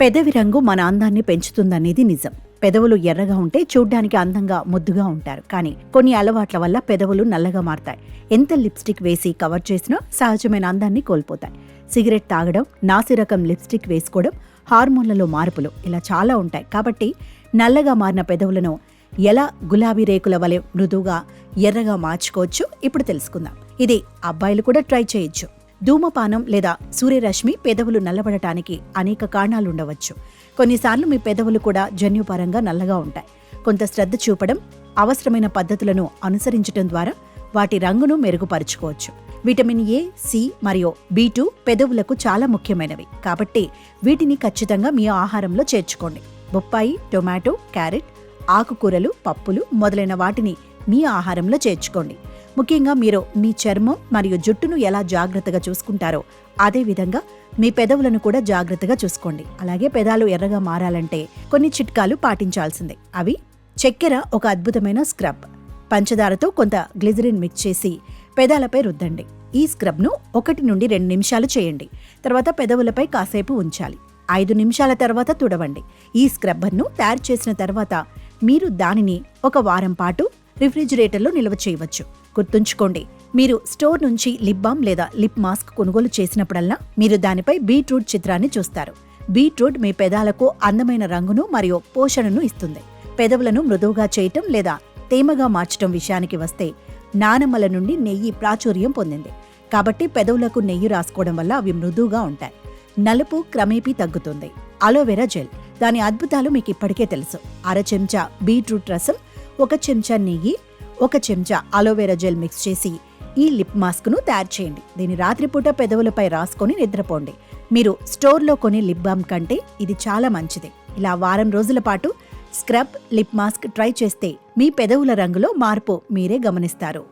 పెదవి రంగు మన అందాన్ని పెంచుతుందనేది నిజం. పెదవులు ఎర్రగా ఉంటే చూడ్డానికి అందంగా ముద్దుగా ఉంటారు. కానీ కొన్ని అలవాట్ల వల్ల పెదవులు నల్లగా మారతాయి. ఎంత లిప్స్టిక్ వేసి కవర్ చేసినా సహజమైన అందాన్ని కోల్పోతాయి. సిగరెట్ తాగడం, నాసిరకం లిప్స్టిక్ వేసుకోవడం, హార్మోన్లలో మార్పులు ఇలా చాలా ఉంటాయి. కాబట్టి నల్లగా మారిన పెదవులను ఎలా గులాబీ రేకుల వలె మృదువుగా ఎర్రగా మార్చుకోవచ్చు ఇప్పుడు తెలుసుకుందాం. ఇది అబ్బాయిలు కూడా ట్రై చేయొచ్చు. ధూమపానం లేదా సూర్యరశ్మి పెదవులు నల్లబడటానికి అనేక కారణాలుండవచ్చు. కొన్నిసార్లు మీ పెదవులు కూడా జన్యుపరంగా నల్లగా ఉంటాయి. కొంత శ్రద్ధ చూపడం, అవసరమైన పద్ధతులను అనుసరించడం ద్వారా వాటి రంగును మెరుగుపరుచుకోవచ్చు. విటమిన్ ఏ, సి మరియు B2 పెదవులకు చాలా ముఖ్యమైనవి. కాబట్టి వీటిని ఖచ్చితంగా మీ ఆహారంలో చేర్చుకోండి. బొప్పాయి, టొమాటో, క్యారెట్, ఆకుకూరలు, పప్పులు మొదలైన వాటిని మీ ఆహారంలో చేర్చుకోండి. ముఖ్యంగా మీరు మీ చర్మం మరియు జుట్టును ఎలా జాగ్రత్తగా చూసుకుంటారో అదే విధంగా మీ పెదవులను కూడా జాగ్రత్తగా చూసుకోండి. అలాగే పెదాలు ఎర్రగా మారాలంటే కొన్ని చిట్కాలు పాటించాల్సిందే. అవి: చక్కెర ఒక అద్భుతమైన స్క్రబ్. పంచదారతో కొంత గ్లిజరిన్ మిక్స్ చేసి పెదాలపై రుద్దండి. ఈ స్క్రబ్ను 1 నుండి 2 నిమిషాలు చేయండి. తర్వాత పెదవులపై కాసేపు ఉంచాలి. 5 నిమిషాల తర్వాత తుడవండి. ఈ స్క్రబ్బర్ను తయారు చేసిన తర్వాత మీరు దానిని 1 వారం పాటు రిఫ్రిజిరేటర్లో నిల్వ చేయవచ్చు. గుర్తుంచుకోండి, మీరు స్టోర్ నుంచి లిప్ బామ్ లేదా లిప్ మాస్క్ కొనుగోలు చేసినప్పుడల్లా మీరు దానిపై బీట్రూట్ చిత్రాన్ని చూస్తారు. బీట్రూట్ మీ పెదాలకు అందమైన రంగును మరియు పోషణను ఇస్తుంది. పెదవులను మృదువుగా చేయటం లేదా తేమగా మార్చటం విషయానికి వస్తే నానమ్మల నుండి నెయ్యి ప్రాచుర్యం పొందింది. కాబట్టి పెదవులకు నెయ్యి రాసుకోవడం వల్ల అవి మృదువుగా ఉంటాయి. నలుపు క్రమేపీ తగ్గుతుంది. అలోవెరా జెల్, దాని అద్భుతాలు మీకు ఇప్పటికే తెలుసు. 1/2 చెంచా బీట్రూట్ రసం, 1 చెంచా నెయ్యి, 1 చెంచా అలోవెరా జెల్ మిక్స్ చేసి ఈ లిప్ మాస్క్ను తయారు చేయండి. దీన్ని రాత్రిపూట పెదవులపై రాసుకొని నిద్రపోండి. మీరు స్టోర్లో కొనే లిప్ బామ్ కంటే ఇది చాలా మంచిది. ఇలా వారం రోజుల పాటు స్క్రబ్, లిప్ మాస్క్ ట్రై చేస్తే మీ పెదవుల రంగులో మార్పు మీరే గమనిస్తారు.